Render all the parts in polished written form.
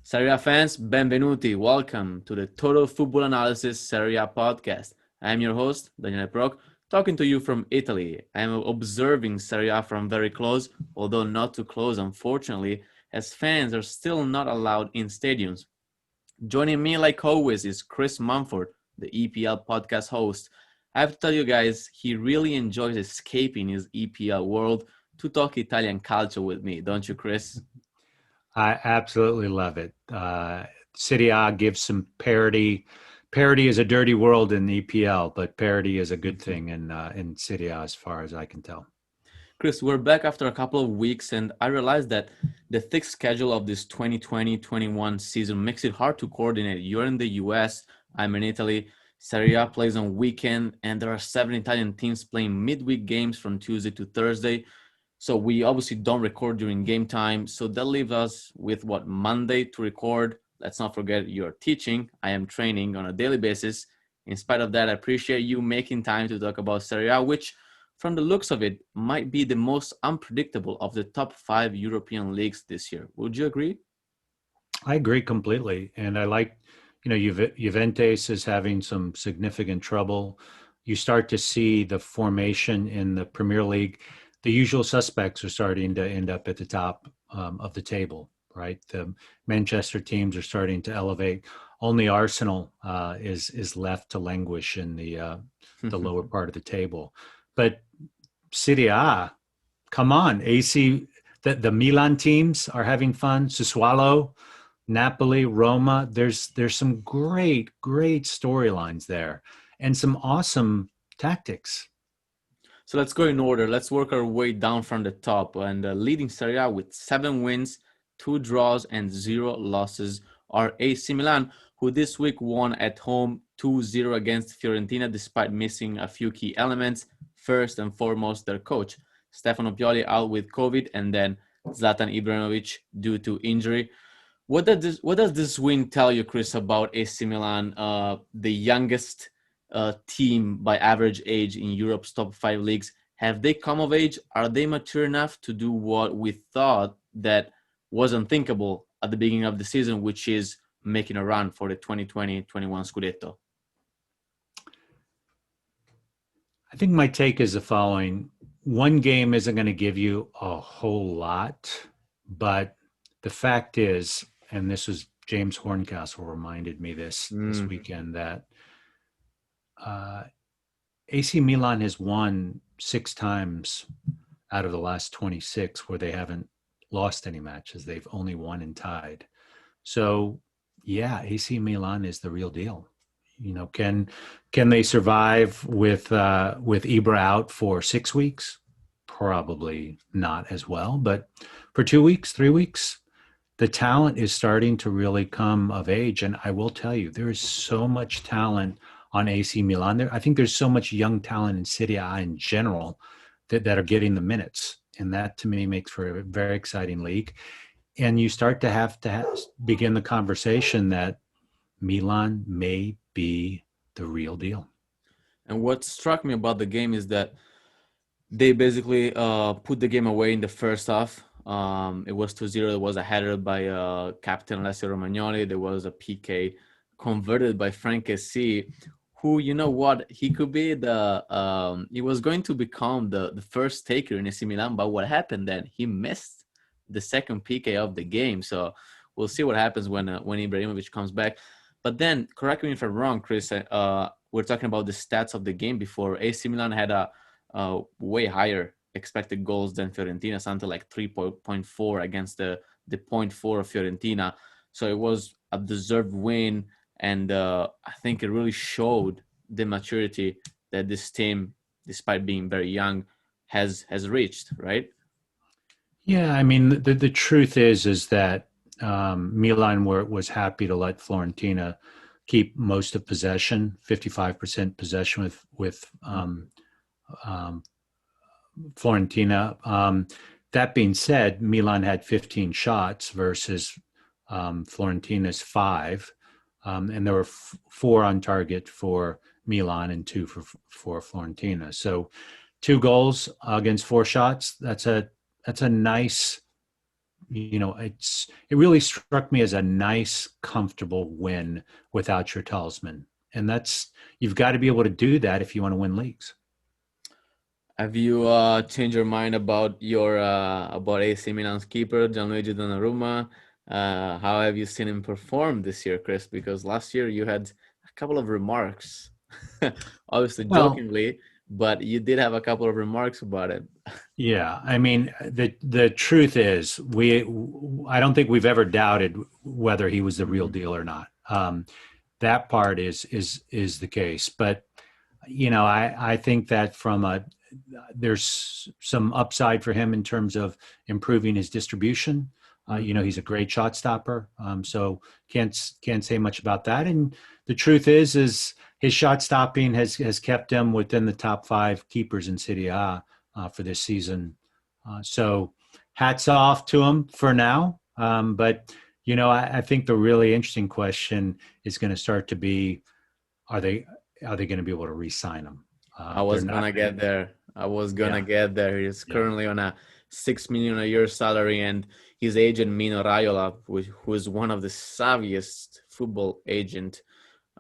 Serie fans, benvenuti. Welcome to the Total Football Analysis Serie podcast. I am your host, Daniele Proc, talking to you from Italy. I am observing Serie from very close, although not too close, unfortunately, as fans are still not allowed in stadiums. Joining me, like always, is Chris Mumford, the EPL podcast host. I have to tell you guys, he really enjoys escaping his EPL world to talk Italian culture with me, don't you, Chris? I absolutely love it. Serie A gives some parity. Parity is a dirty world in the EPL, but parity is a good thing in Serie A, as far as I can tell. Chris, we're back after a couple of weeks, and I realized that the thick schedule of this 2020-21 season makes it hard to coordinate. You're in the US, I'm in Italy. Serie A plays on weekend, and there are 7 Italian teams playing midweek games from Tuesday to Thursday. So we obviously don't record during game time. So that leaves us with Monday to record. Let's not forget you're teaching. I am training on a daily basis. In spite of that, I appreciate you making time to talk about Serie A, which from the looks of it, might be the most unpredictable of the top 5 European leagues this year. Would you agree? I agree completely, and I like, Juventus is having some significant trouble. You start to see the formation in the Premier League. The usual suspects are starting to end up at the top of the table, right? The Manchester teams are starting to elevate. Only Arsenal is left to languish in the lower part of the table. But Serie A, come on, AC. The Milan teams are having fun. Sassuolo, Napoli, Roma. There's some great storylines there, and some awesome tactics. So let's go in order. Let's work our way down from the top. And leading Serie A with 7 wins, 2 draws, and 0 losses are AC Milan, who this week won at home 2-0 against Fiorentina despite missing a few key elements. First and foremost, their coach, Stefano Pioli, out with COVID, and then Zlatan Ibrahimovic due to injury. What does this win tell you, Chris, about AC Milan, the youngest team by average age in Europe's top 5 leagues? Have they come of age? Are they mature enough to do what we thought that was unthinkable at the beginning of the season, which is making a run for the 2020-21 Scudetto? I think my take is the following. One game isn't going to give you a whole lot, but the fact is, and this was James Horncastle reminded me this weekend, that AC Milan has won 6 times out of the last 26 where they haven't lost any matches. They've only won and tied. So, yeah, AC Milan is the real deal. Can they survive with Ibra out for 6 weeks? Probably not as well, but for 2 weeks, 3 weeks, the talent is starting to really come of age. And I will tell you, there is so much talent on AC Milan there. I think there's so much young talent in Serie A in general that are getting the minutes. And that to me makes for a very exciting league. And you start to have begin the conversation that Milan may be the real deal. And what struck me about the game is that they basically put the game away in the first half. It was 2-0. It was a header by captain Alessio Romagnoli. There was a PK converted by Frank Kessie, who, you know what, he could be he was going to become the first taker in AC Milan, but what happened then? He missed the second PK of the game. So we'll see what happens when Ibrahimovic comes back. But then, correct me if I'm wrong, Chris, we're talking about the stats of the game before. AC Milan had a way higher expected goals than Fiorentina, something like 3.4 against the 0.4 of Fiorentina. So it was a deserved win, and I think it really showed the maturity that this team, despite being very young, has reached, right? Yeah, I mean the truth is that Milan was happy to let Fiorentina keep most of possession, 55% possession with Fiorentina. That being said, Milan had 15 shots versus Fiorentina's 5, and there were 4 on target for Milan and 2 for Fiorentina. So 2 goals against 4 shots. That's a nice it really struck me as a nice, comfortable win without your talisman. And that's, you've got to be able to do that if you want to win leagues. Have you changed your mind about your about AC Milan's keeper Gianluigi Donnarumma? How have you seen him perform this year, Chris? Because last year you had a couple of remarks, obviously Well, jokingly, but you did have a couple of remarks about it. yeah, I mean, the truth is, I don't think we've ever doubted whether he was the real Mhm. deal or not. That part is the case. But I think that there's some upside for him in terms of improving his distribution. He's a Mhm. great shot stopper, so can't say much about that. And the truth is his shot stopping has kept him within the top five keepers in Serie A for this season. So hats off to him for now. But I think the really interesting question is going to start to be, are they are they going to be able to re-sign him? I They're was not gonna going to. get there. I was gonna Yeah, get there. He's yeah. currently on a 6 million a year salary, and his agent Mino Raiola, who is one of the savviest football agent,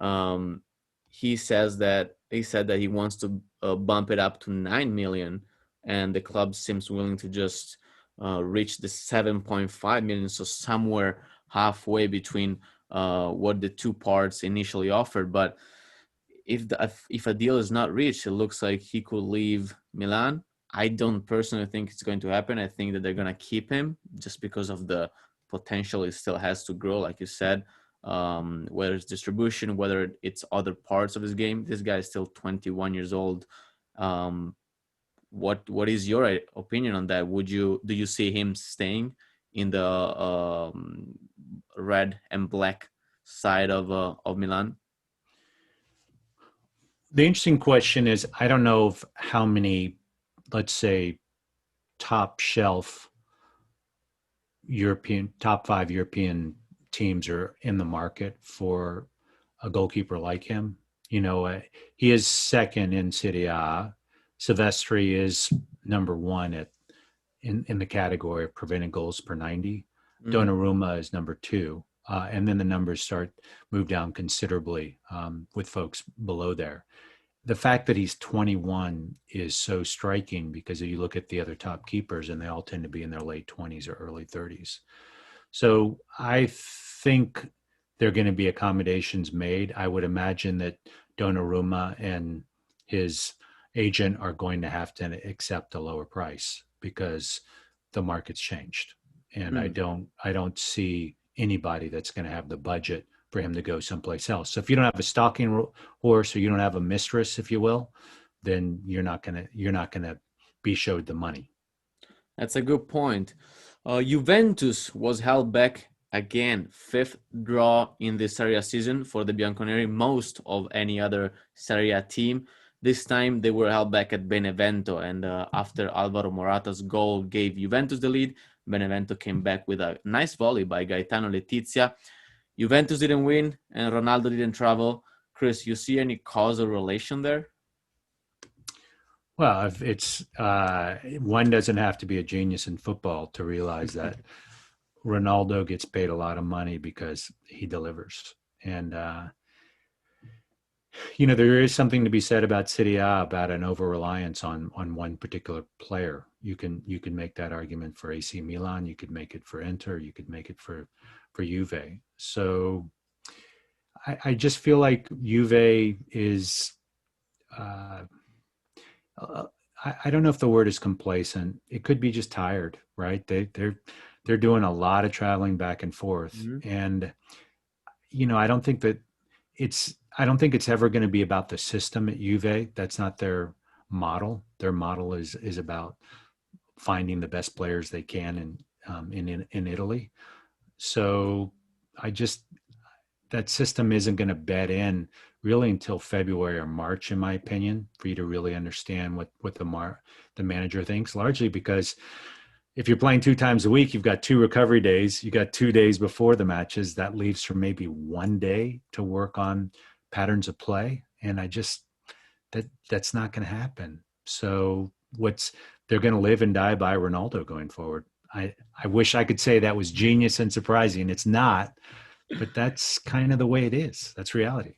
um, he said that he wants to bump it up to 9 million, and the club seems willing to just reach the 7.5 million, so somewhere halfway between what the two parts initially offered, but if a deal is not reached, it looks like he could leave Milan. I don't personally think it's going to happen. I think that they're going to keep him just because of the potential it still has to grow, like you said. Whether it's distribution, whether it's other parts of his game. This guy is still 21 years old. Um, what is your opinion on that? Do you see him staying in the red and black side of Milan? The interesting question is, I don't know how many, let's say, top shelf top five European teams are in the market for a goalkeeper like him. He is second in Serie A. Silvestri is number one in the category of prevented goals per 90. Mm-hmm. Donnarumma is number two. And then the numbers move down considerably with folks below there. The fact that he's 21 is so striking because you look at the other top keepers and they all tend to be in their late 20s or early 30s. So I think there are going to be accommodations made. I would imagine that Donnarumma and his agent are going to have to accept a lower price because the market's changed, and I Mm. don't see anybody that's going to have the budget for him to go someplace else. So if you don't have a stalking horse, or you don't have a mistress, if you will, then you're not gonna be showed the money. That's a good point. Juventus was held back again, fifth draw in the Serie A season for the Bianconeri, most of any other Serie A team. This time they were held back at Benevento, and after Alvaro Morata's goal gave Juventus the lead, Benevento came back with a nice volley by Gaetano Letizia. Juventus didn't win, and Ronaldo didn't travel. Chris, you see any causal relation there? Well, if it's one doesn't have to be a genius in football to realize that Ronaldo gets paid a lot of money because he delivers. And there is something to be said about Serie A, about an over reliance on one particular player. You can make that argument for AC Milan. You could make it for Inter. You could make it for Juve. So I just feel like Juve is. Uh, uh, I don't know if the word is complacent. It could be just tired, right? They're doing a lot of traveling back and forth, Mm-hmm. and I don't think that I don't think it's ever going to be about the system at Juve. That's not their model. Their model is about finding the best players they can in Italy. So I just that system isn't going to bed in really until February or March, in my opinion, for you to really understand what the manager thinks. Largely because if you're playing two times a week, you've got two recovery days. You got 2 days before the matches. That leaves for maybe one day to work on patterns of play, and that's not going to happen. So they're going to live and die by Ronaldo going forward. I wish I could say that was genius and surprising. It's not, but that's kind of the way it is. That's reality.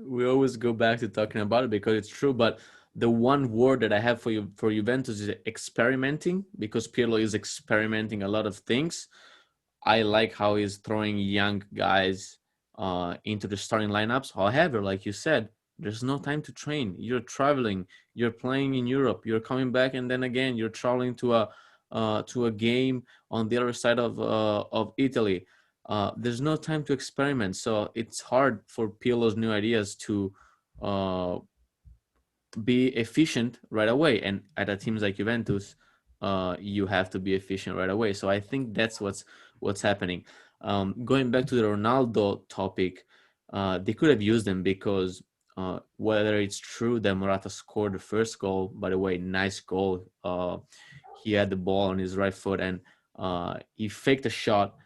We always go back to talking about it because it's true. But the one word that I have for you for Juventus is experimenting, because Pirlo is experimenting a lot of things. I like how he's throwing young guys into the starting lineups. However, like you said, there's no time to train. You're traveling. You're playing in Europe. You're coming back, and then again you're traveling to a game on the other side of Italy. There's no time to experiment, so it's hard for Pirlo's new ideas to uh, be efficient right away. And at a teams like Juventus, you have to be efficient right away. So I think that's what's happening. Going back to the Ronaldo topic, they could have used him because whether it's true that Morata scored the first goal, by the way, nice goal. He had the ball on his right foot and he faked a shot,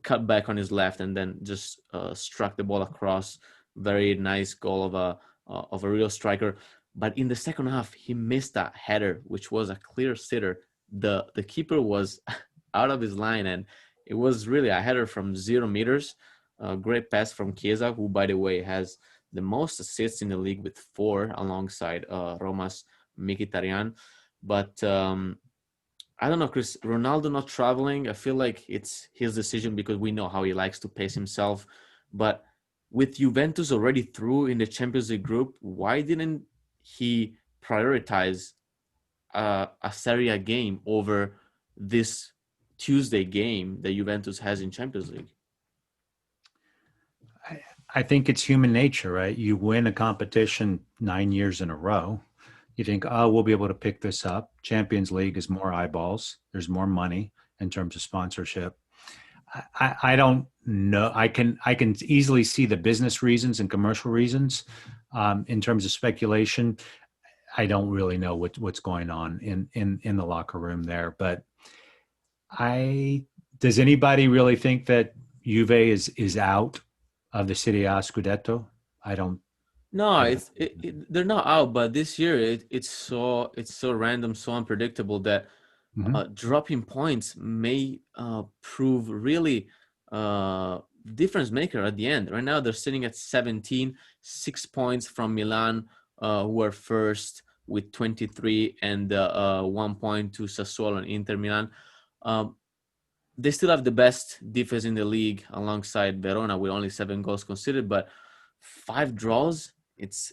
cut back on his left, and then just struck the ball across. Very nice goal of a real striker. But in the second half, he missed a header, which was a clear sitter. The keeper was out of his line, and it was really a header from 0 meters. A great pass from Chiesa, who, by the way, has the most assists in the league with 4, alongside Roma's Mkhitaryan. But I don't know, Chris. Ronaldo not traveling, I feel like it's his decision because we know how he likes to pace himself. But with Juventus already through in the Champions League group, why didn't he prioritize a Serie A game over this Tuesday game that Juventus has in Champions League? I think it's human nature, right? You win a competition 9 years in a row. You think, oh, we'll be able to pick this up. Champions League is more eyeballs. There's more money in terms of sponsorship. I don't know. I can easily see the business reasons and commercial reasons. In terms of speculation, I don't really know what's going on in the locker room there. But does anybody really think that Juve is out of the Serie A Scudetto? I don't. No, I don't. they're not out, but this year it's so random, so unpredictable that Mhm. dropping points may prove really uh, difference maker at the end. Right now, they're sitting at 17, 6 points from Milan, who are first with 23, and 1 point to Sassuolo and Inter Milan. Um, they still have the best defense in the league alongside Verona with only 7 goals conceded, but 5 draws. It's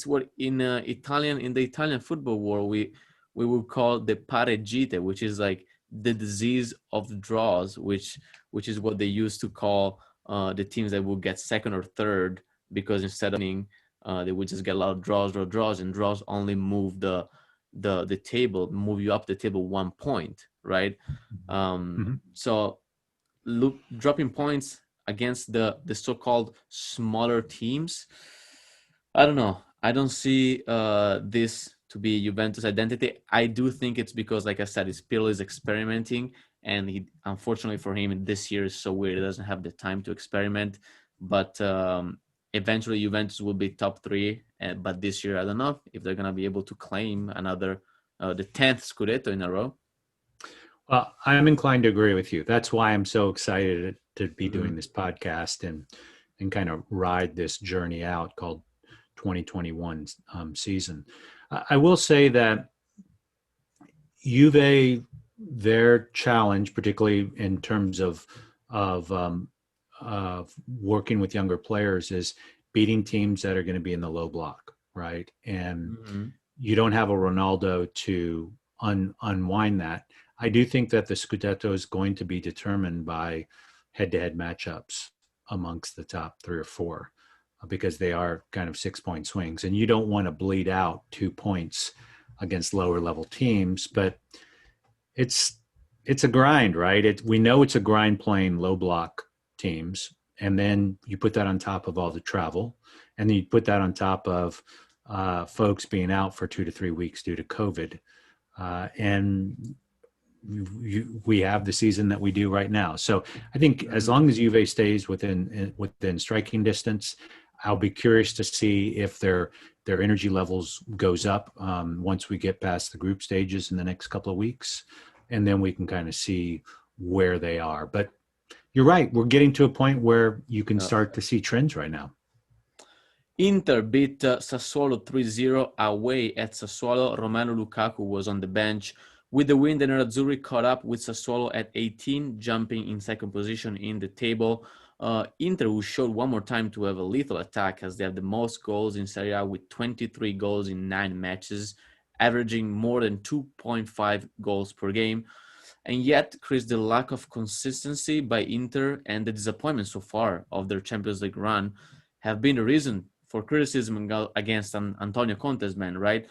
what in the Italian football world we would call the pareggite, which is like the disease of draws, which is what they used to call the teams that would get second or third, because instead of winning, they would just get a lot of draws, and draws only move the table, move you up the table 1 point, right? Mhm. So look, dropping points against the so-called smaller teams, I don't know. I don't see this to be Juventus identity. I do think it's because, like I said, his Pirlo is experimenting, and he, unfortunately for him, this year is so weird. He doesn't have the time to experiment. But eventually, Juventus will be top three. But this year, I don't know if they're gonna be able to claim another the 10th Scudetto in a row. Well, I'm inclined to agree with you. That's why I'm so excited to be doing Mm-hmm. this podcast and kind of ride this journey out called 2021 season. I will say that Juve, their challenge, particularly in terms of working with younger players, is beating teams that are going to be in the low block, right? And Mm-hmm. you don't have a Ronaldo to unwind that. I do think that the Scudetto is going to be determined by head-to-head matchups amongst the top 3 or 4 because they are kind of 6-point swings, and you don't want to bleed out 2 points against lower level teams. But it's it's a grind, right? We know it's a grind playing low block teams, and then you put that on top of all the travel, and then you put that on top of folks being out for 2 to 3 weeks due to COVID, and we have the season that we do right now. So I think as Mm-hmm. long as Juve stays within striking distance, I'll be curious to see if their energy levels goes up once we get past the group stages in the next couple of weeks. and then we can kind of see where they are. But you're right. We're getting to a point where you can Uh, start to see trends right now. Inter beat Sassuolo 3-0 away at Sassuolo. Romelu Lukaku was on the bench. With the win, the Nerazzurri caught up with Sassuolo at 18, jumping in second position in the table. Inter, who showed one more time to have a lethal attack, as they have the most goals in Serie A with 23 goals in 9 matches, averaging more than 2.5 goals per game. And yet, Chris, the lack of consistency by Inter and the disappointment so far of their Champions League run have been the reason for criticism against Antonio Conte's man, right?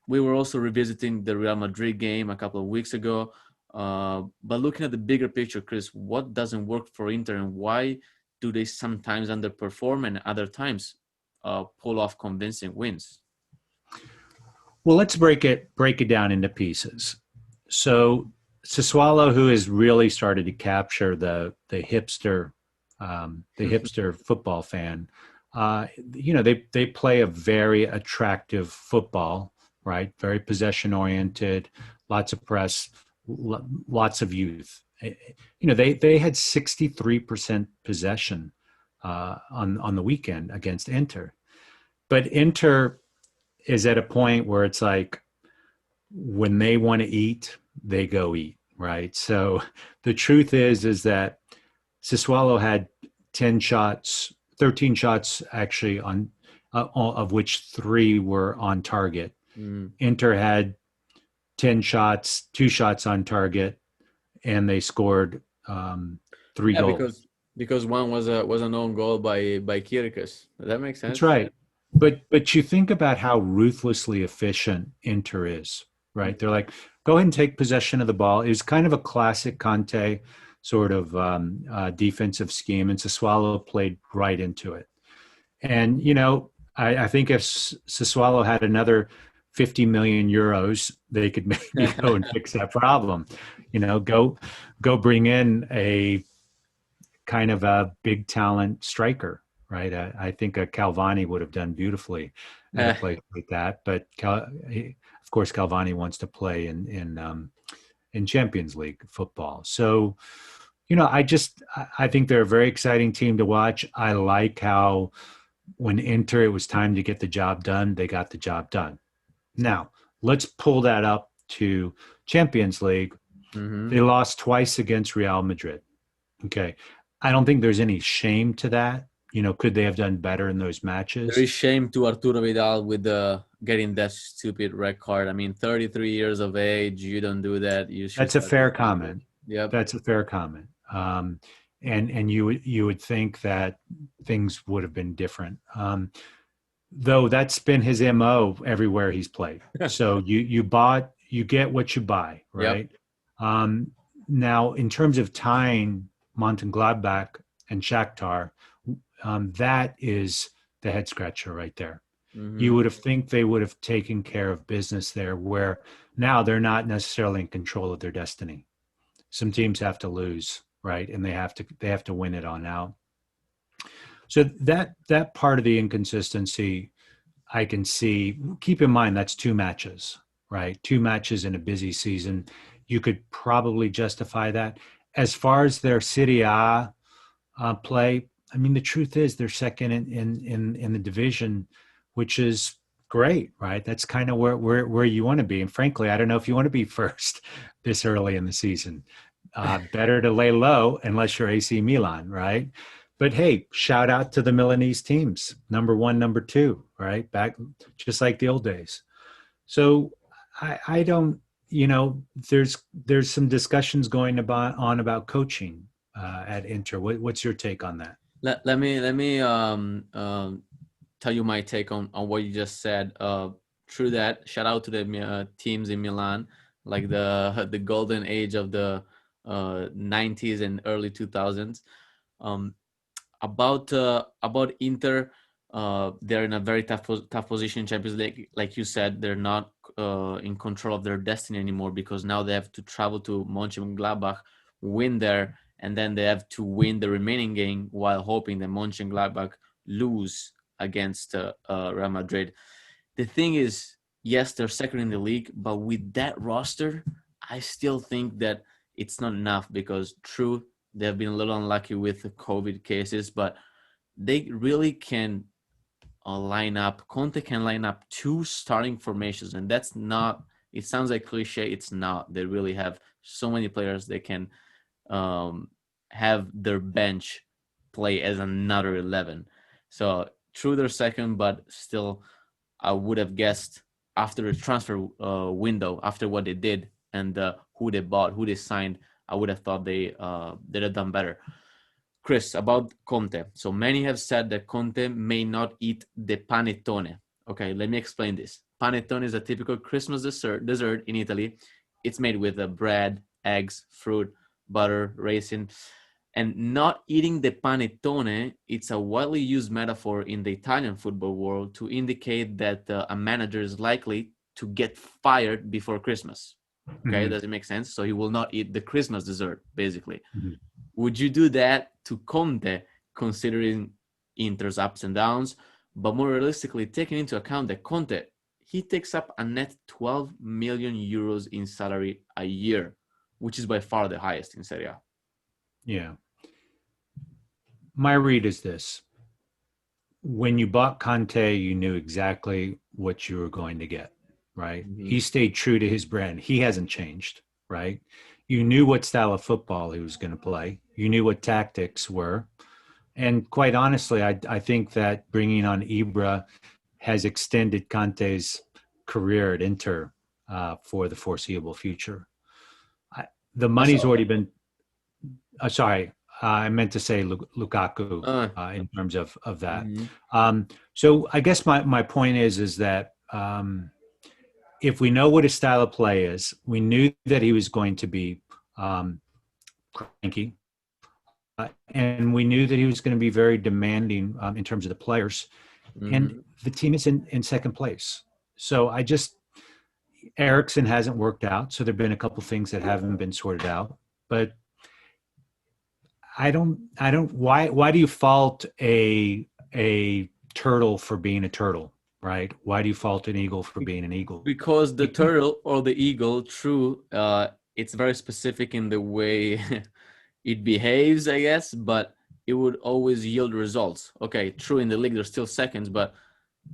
We were also revisiting the Real Madrid game a couple of weeks ago. But looking at the bigger picture, Chris, what doesn't work for Inter and why do they sometimes underperform and other times pull off convincing wins? Well, let's break it down into pieces. So Sassuolo, who has really started to capture the hipster football fan, they play a very attractive football, right? Very possession oriented, lots of press, lots of youth. They had 63% possession on the weekend against Inter, but Inter is at a point where it's like when they want to eat, they go eat, right? So the truth is that Sassuolo had 10 shots, 13 shots actually of which 3 were on target. Mm. Inter had 10 shots, 2 shots on target, and they scored 3 Yeah, goals. because one was an own goal by Kyrgios. That makes That's sense. Yeah. right. But you think about how ruthlessly efficient Inter is, right? They're like, go ahead and take possession of the ball. It was kind of a classic Conte sort of defensive scheme, and Sassuolo played right into it. And I think if Sassuolo had another 50 million euros, they could maybe go and fix that problem. Go bring in a kind of a big talent striker, right? I think a Calvani would have done beautifully at a place like that. But of course, Calvani wants to play in Champions League football. So, I think they're a very exciting team to watch. I like how when Inter, it was time to get the job done, they got the job done. Now, let's pull that up to Champions League. Mm-hmm. They lost twice against Real Madrid. Okay. I don't think there's any shame to that. Could they have done better in those There matches? is shame to Arturo Vidal with getting that stupid red card. I mean, 33 years of age, you don't do that. You should That's a start fair the season. comment. Yep. That's a fair comment. And you would think that things would have been different. Though that's been his MO everywhere he's played. So you get what you buy, right? Yep. Now, in terms of tying Mönchengladbach and Shakhtar, that is the head scratcher right there. Mm-hmm. You would have think they would have taken care of business there, where now they're not necessarily in control of their destiny. Some teams have to lose, right? And they have to win it on out. So that part of the inconsistency I can see. Keep in mind that's 2 matches, right? 2 matches in a busy season. You could probably justify that. As far as their Serie A play, I mean, the truth is they're second in the division, which is great, right? That's kind of where you want to be. And frankly, I don't know if you want to be first this early in the season. Better to lay low unless you're AC Milan, right? But hey, shout out to the Milanese teams, number 1, number 2, right? Back just like the old days. So I don't, there's some discussions going about coaching at Inter. What's your take on that? Let me tell you my take on what you just said. True that. Shout out to the teams in Milan, like the golden age of the 90s and early 2000s. About Inter, they're in a very tough position in Champions League. Like you said, they're not in control of their destiny anymore because now they have to travel to Mönchengladbach, win there, and then they have to win the remaining game while hoping that Mönchengladbach lose against Real Madrid. The thing is, yes, they're second in the league, but with that roster, I still think that it's not enough because true, they have been a little unlucky with the COVID cases, but they really can line up. Conte can line up two starting formations, and that's not. It sounds like cliche. It's not. They really have so many players they can um, have their bench play as another 11. So true, they're second, but still, I would have guessed after the transfer window, after what they did and who they bought, who they signed, I would have thought they'd have done better. Chris, about Conte. So many have said that Conte may not eat the panettone. Okay, let me explain this. Panettone is a typical Christmas dessert in Italy. It's made with bread, eggs, fruit, butter, raisin. And not eating the panettone, it's a widely used metaphor in the Italian football world to indicate that a manager is likely to get fired before Christmas. Okay, Mhm, does it make sense? So he will not eat the Christmas dessert, basically. mhm. Would you do that to Conte, considering Inter's ups and downs, but more realistically, taking into account that Conte, he takes up a net 12 million euros in salary a year, which is by far the highest in Serie A. Yeah. My read is this: when you bought Conte, you knew exactly what you were going to get, right? Mm-hmm. He stayed true to his brand. He hasn't changed, right? You knew what style of football he was going to play. You knew what tactics were. And quite honestly, I think that bringing on Ibra has extended Conte's career at Inter for the foreseeable future. I, the I money's saw. already been. Sorry, I meant to say Lukaku Uh, in terms of that. mm-hmm. So I guess my point is that if we know what his style of play is, we knew that he was going to be um, cranky, and we knew that he was going to be very demanding in terms of the players. And Mm-hmm. the team is in second place. So I just Ericsson hasn't worked out. So there've been a couple things that haven't been sorted out. But I don't why do you fault a turtle for being a turtle, right? Why do you fault an eagle for being an eagle? Because the You can't, turtle or the eagle, true, it's very specific in the way it behaves, I guess, but it would always yield results. Okay, true, in the league, there's still seconds, but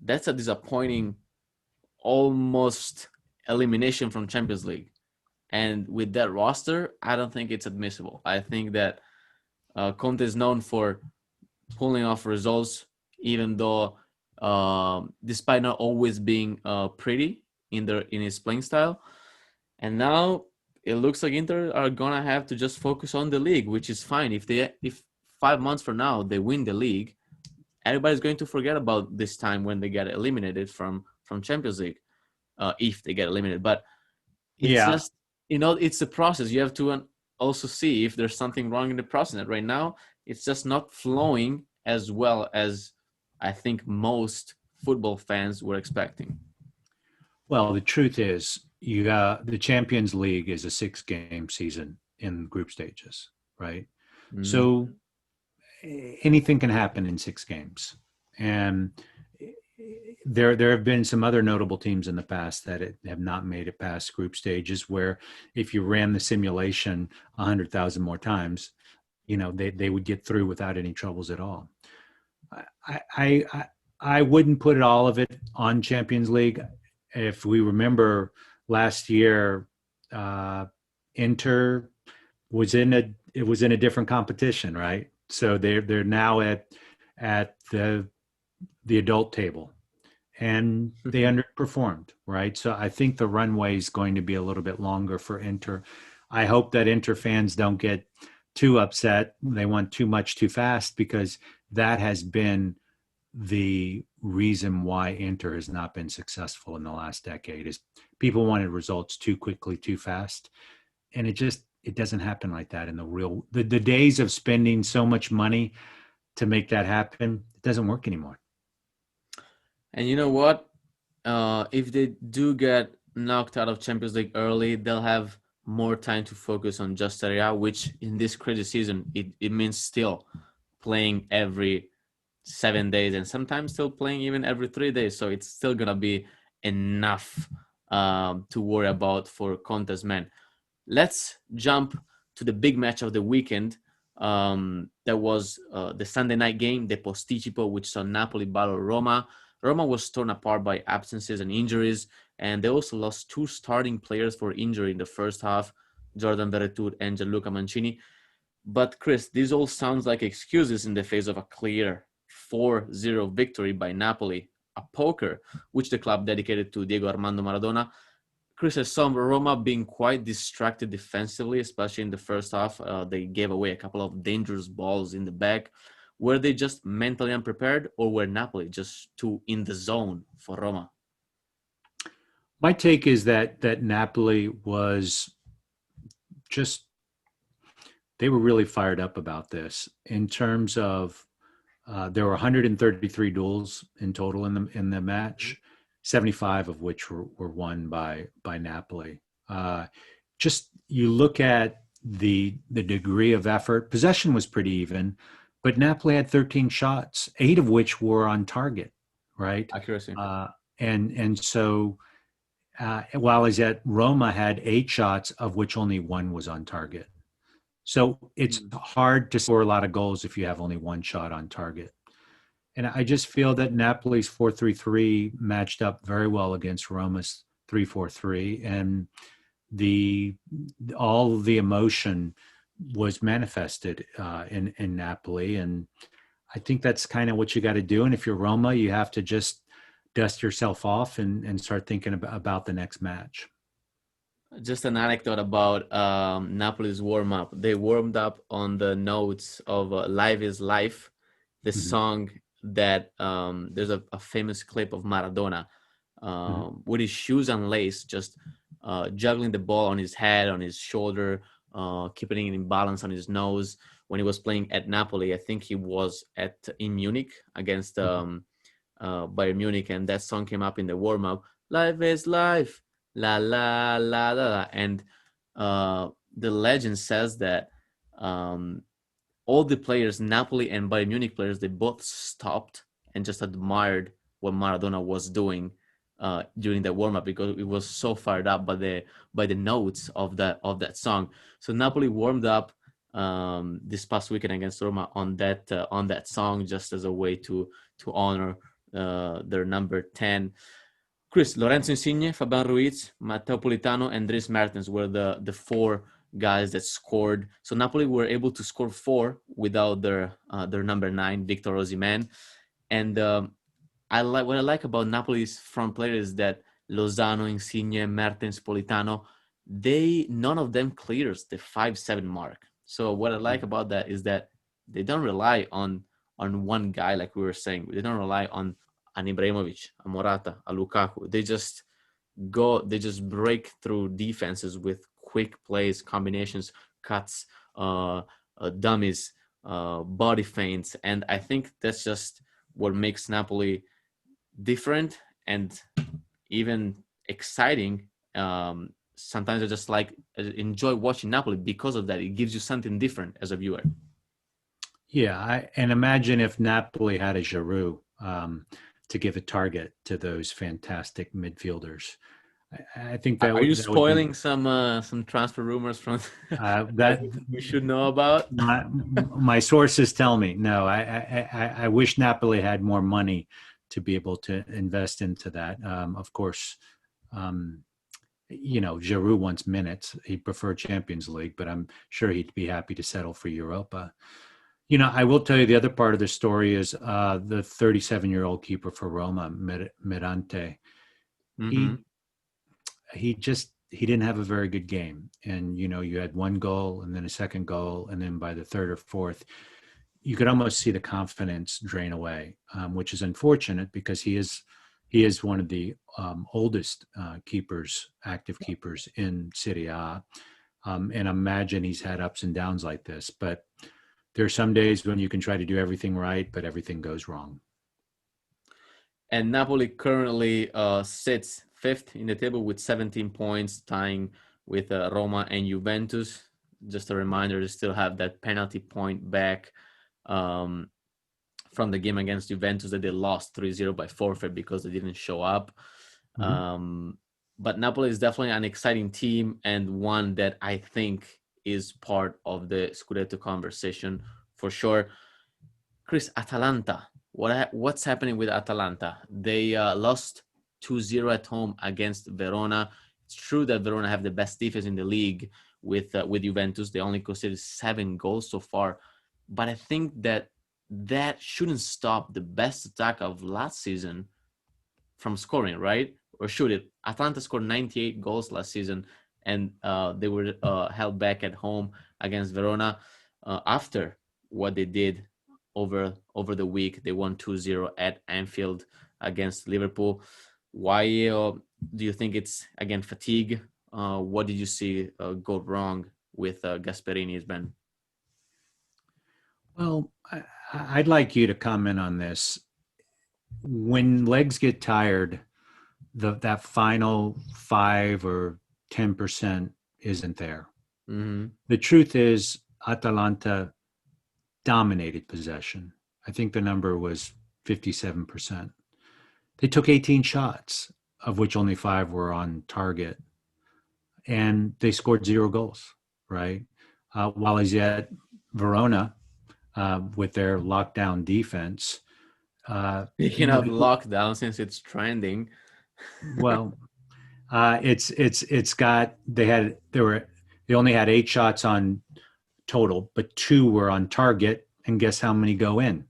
that's a disappointing almost elimination from Champions League. And with that roster, I don't think it's admissible. I think that Conte is known for pulling off results, even though, despite not always being pretty in his playing style. And now it looks like Inter are gonna have to just focus on the league, which is fine. If 5 months from now they win the league, everybody's going to forget about this time when they get eliminated from Champions League, if they get eliminated. But it's yeah. just, it's the process. You have to also see if there's something wrong in the process. Right now, it's just not flowing as well as I think most football fans were expecting. Well, the truth is, you the Champions League is a 6 game season in group stages, right? Mm-hmm. So anything can happen in 6 games, and there have been some other notable teams in the past that have not made it past group stages. Where if you ran the simulation 100,000 more times, they would get through without any troubles at all. I, I I I wouldn't put all of it on Champions League. If we remember last year, uh, Inter was in a different competition, right? So they're now at the adult table, and they underperformed, right? So I think the runway is going to be a little bit longer for Inter. I hope that Inter fans don't get too upset. They want too much too fast, because that has been the reason why Inter has not been successful in the last decade. Is people wanted results too quickly, too fast, and it doesn't happen like that in the days of spending so much money to make that happen. It doesn't work anymore. And you know what? If they do get knocked out of Champions League early, they'll have more time to focus on just Serie A, which in this crazy season, it means still playing every 7 days and sometimes still playing even every 3 days. So it's still going to be enough to worry about for Conte's men. Let's jump to the big match of the weekend. That was the Sunday night game, the Posticipo, which saw Napoli battle Roma. Roma was torn apart by absences and injuries, and they also lost two starting players for injury in the first half, Jordan Veretout and Gianluca Mancini. But Chris, this all sounds like excuses in the face of a clear 4-0 victory by Napoli, a poker which the club dedicated to Diego Armando Maradona. Chris, I saw Roma being quite distracted defensively, especially in the first half. They gave away a couple of dangerous balls in the back. Were they just mentally unprepared, or were Napoli just too in the zone for Roma? My take is that Napoli was just they were really fired up about this in terms of there were 133 duels in total in the match, 75 of which were won by Napoli. Just you look at the degree of effort. Possession was pretty even, but Napoli had 13 shots, 8 of which were on target, right? Accuracy. And so while he's at Roma had 8 shots, of which only 1 was on target. So it's Mm. hard to score a lot of goals if you have only 1 shot on target. And I just feel that Napoli's 4-3-3 matched up very well against Roma's 3-4-3, and the all the emotion was manifested in Napoli, and I think that's kind of what you got to do. And if you're Roma, you have to just dust yourself off and start thinking about the next match. Just an anecdote about Napoli's warm up. They warmed up on the notes of "Life Is Life," the Mm-hmm. song that there's a famous clip of Maradona Mm-hmm. with his shoes unlaced, just juggling the ball on his head, on his shoulder, keeping it in balance on his nose. When he was playing at Napoli, I think he was in Munich against Bayern Munich, and that song came up in the warm up. Life is life, la la la la, la. And the legend says that um, all the players, Napoli and Bayern Munich players, they both stopped and just admired what Maradona was doing during the warm up because it was so fired up by the notes of that song. So Napoli warmed up this past weekend against Roma on that song just as a way to honor their number 10. Chris, Lorenzo Insigne, Fabian Ruiz, Matteo Politano, and Dries Mertens were the four guys that scored. So Napoli were able to score 4 without their number 9, Victor Osimhen. And what I like about Napoli's front players is that Lozano, Insigne, Mertens, Politano, none of them clears the 5-7 mark. So what I like about that is that they don't rely on one guy like we were saying. They don't rely on an Ibrahimovic, a Morata, a Lukaku. They just break through defenses with quick plays, combinations, cuts, dummies, body feints, and I think that's just what makes Napoli different and even exciting. Sometimes I just enjoy watching Napoli because of that. It gives you something different as a viewer. Yeah, and imagine if Napoli had a Giroud to give a target to those fantastic midfielders. I think Are you that would be spoiling some transfer rumors from that that we should know about? my sources tell me. No, I wish Napoli had more money to be able to invest into that. Of course, um, Giroud wants minutes. He preferred Champions League, but I'm sure he'd be happy to settle for Europa. I will tell you the other part of the story is the 37-year-old keeper for Roma, Mirante. Mm-hmm. He he didn't have a very good game, and you had one goal and then a second goal, and then by the third or fourth, you could almost see the confidence drain away, which is unfortunate because he is one of the oldest active keepers in Serie A, and imagine he's had ups and downs like this, but there are some days when you can try to do everything right, but everything goes wrong. And Napoli currently sits fifth in the table with 17 points, tying with Roma and Juventus. Just a reminder, they still have that penalty point back um, from the game against Juventus that they lost 3-0 by forfeit because they didn't show up. Mm-hmm. Um, but Napoli is definitely an exciting team and one that I think is part of the Scudetto conversation for sure. Chris, Atalanta. What's happening with Atalanta? They lost 2-0 at home against Verona. It's true that Verona have the best defense in the league with Juventus. They only conceded 7 goals so far, but I think that shouldn't stop the best attack of last season from scoring, right? Or should it? Atlanta scored 98 goals last season, and they were held back at home against Verona. After what they did over the week, they won 2-0 at Anfield against Liverpool. Why do you think it's again fatigue? What did you see go wrong with Gasperini's Ben? Well, I'd like you to comment on this. When legs get tired, that final 5 or 10% isn't there. Mm-hmm. The truth is, Atalanta dominated possession. I think the number was 57%. They took 18 shots, of which only 5 were on target, and they scored 0 goals, right? While as yet, Verona, with their lockdown defense, Speaking you know, of lockdown, since it's trending, well, it's got they only had 8 shots on total, but 2 were on target, and guess how many go in?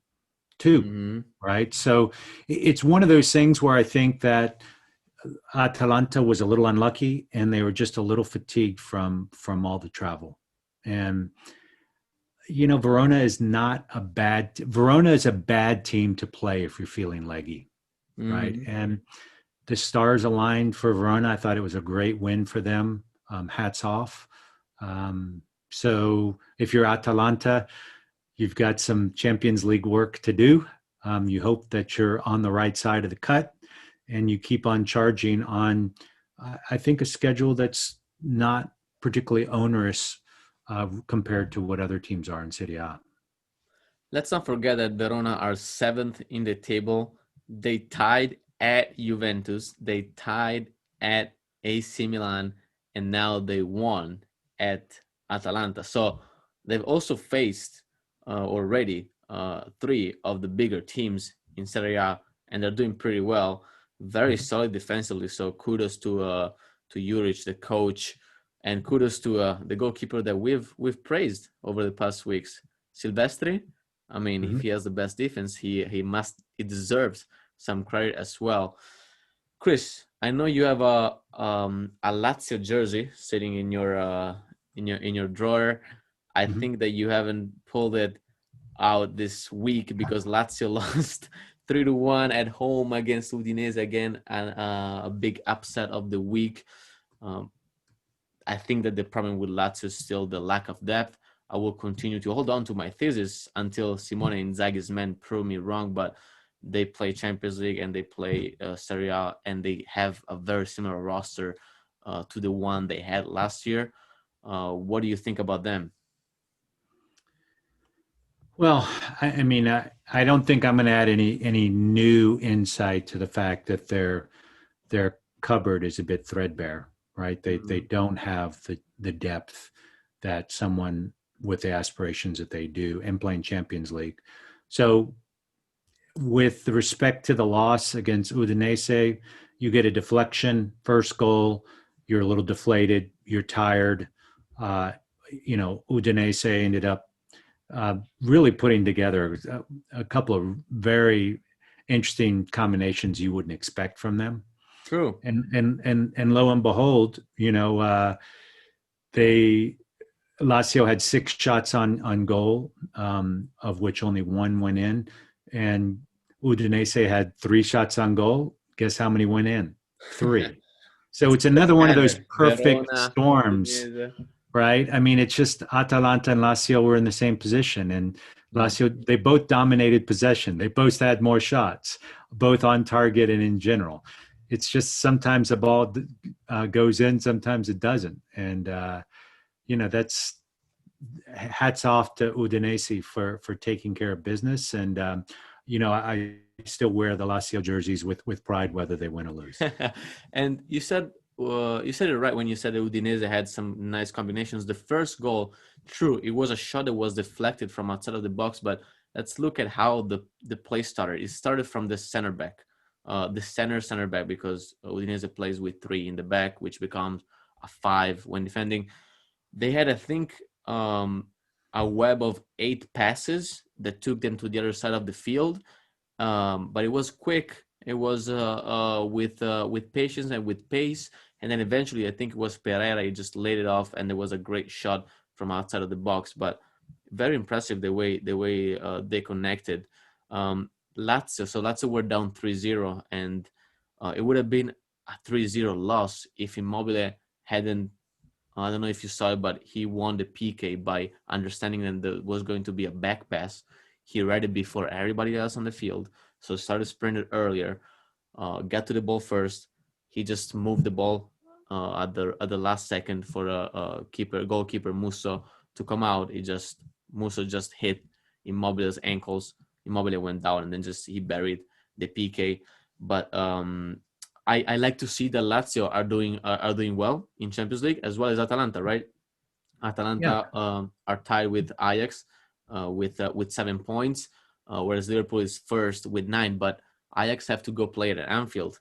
2, mm-hmm. right? So it's one of those things where I think that Atalanta was a little unlucky, and they were just a little fatigued from all the travel. And Verona is a bad team to play if you're feeling leggy, right? Mm-hmm. And the stars aligned for Verona. I thought it was a great win for them. Hats off. So if you're Atalanta, you've got some Champions League work to do. You hope that you're on the right side of the cut, and you keep on charging on, I think, a schedule that's not particularly onerous compared to what other teams are in Serie A. Let's not forget that Verona are seventh in the table. They tied at Juventus, they tied at AC Milan, and now they won at Atalanta. So they've also faced already 3 of the bigger teams in Serie A, and they're doing pretty well. Very Mhm. solid defensively. So kudos to Juric, the coach, and kudos to the goalkeeper that we've praised over the past weeks, Silvestri. I mean, if Mhm. he has the best defense, he deserves some credit as well. Chris, I know you have a Lazio jersey sitting in your drawer. I Mhm. think that you haven't pulled it out this week because Lazio lost 3-1 at home against Udinese again, and a big upset of the week. Um, I think that the problem with Lazio is still the lack of depth. I will continue to hold on to my thesis until Simone Inzaghi's men prove me wrong, but they play Champions League and they play Serie A, and they have a very similar roster to the one they had last year. What do you think about them? Well, I mean, I don't think I'm going to add any new insight to the fact that their cupboard is a bit threadbare, right? They Mm-hmm. don't have the depth that someone with the aspirations that they do and playing Champions League. So, with respect to the loss against Udinese, you get a deflection, first goal, you're a little deflated, you're tired. Uh, Udinese ended up really putting together a couple of very interesting combinations you wouldn't expect from them. True. And lo and behold, they Lazio had 6 shots on goal, of which only 1 went in, and Udinese had 3 shots on goal. Guess how many went in? 3. So It's it's another one of those matter. perfect Verona, storms, Udinese. right? I mean, it's just Atalanta and Lazio were in the same position, and Mm. Lazio, they both dominated possession. They both had more shots, both on target and in general. It's just sometimes the ball goes in, sometimes it doesn't, and that's hats off to Udinese for taking care of business. And I still wear the Lazio jerseys with pride, whether they win or lose. And you said You said it right when you said that Udinese had some nice combinations. The first goal, true, it was a shot that was deflected from outside of the box, but let's look at how the play started. It started from the center back, the center back, because Udinese plays with three in the back, which becomes a five when defending. They had, I think, a web of 8 passes that took them to the other side of the field, but it was quick. It was with patience and with pace, and then eventually I think it was Pereira. He just laid it off, and there was a great shot from outside of the box. But very impressive the way they connected. Lazio were down 3-0, and it would have been a 3-0 loss if Immobile hadn't. I don't know if you saw it, but he won the PK by understanding that there was going to be a back pass. He read it before everybody else on the field, so started sprinted earlier, got to the ball first. He just moved the ball at the last second for a goalkeeper Musso to come out. Musso just hit Immobile's ankles. Immobile went down, and then just he buried the PK. But I like to see that Lazio are doing well in Champions League, as well as Atalanta, right? Yeah. Atalanta are tied with Ajax with 7 points, whereas Liverpool is first with 9. But Ajax have to go play at Anfield,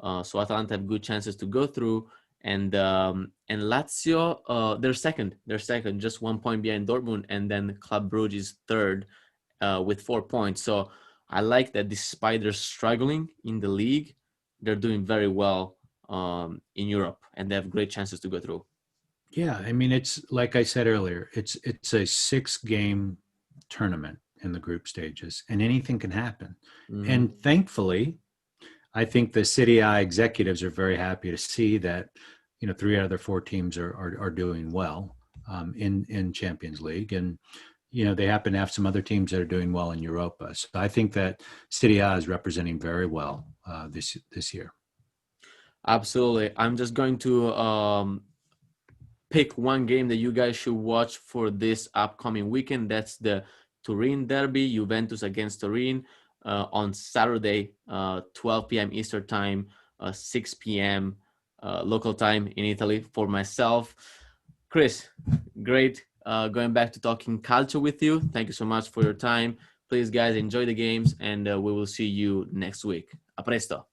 so Atalanta have good chances to go through. And Lazio, they're second. They're second, just 1 point behind Dortmund, and then Club Brugge is third with 4 points. So I like that despite they're struggling in the league, they're doing very well in Europe, and they have great chances to go through. Yeah, I mean, it's like I said earlier, it's a 6 game tournament in the group stages, and anything can happen. Hmm. And thankfully, I think the Serie A executives are very happy to see that, 3 out of the 4 teams are doing well in Champions League, and they happen to have some other teams that are doing well in Europa. So I think that Serie A is representing very well this year. Absolutely. I'm just going to pick one game that you guys should watch for this upcoming weekend. That's the Turin derby, Juventus against Turin, on Saturday, 12 p.m. Eastern time, 6 p.m. Local time in Italy. For myself, Chris, great going back to talking culture with you. Thank you so much for your time. Please, guys, enjoy the games, and we will see you next week. A presto.